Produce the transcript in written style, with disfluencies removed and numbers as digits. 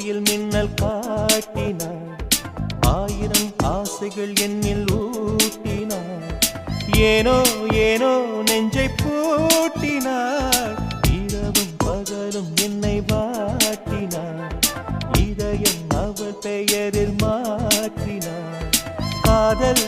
போர்வையில் மின்னல் காட்டினாள், ஆயிரம் ஆசைகள் என்னில் ஊட்டினாள். ஏனோ ஏனோ நெஞ்சை பூட்டினாள், இரவும் பகலும் என்னை வாட்டினாள். இதயம் அவள் பெயரில் மாற்றினாள். காதல்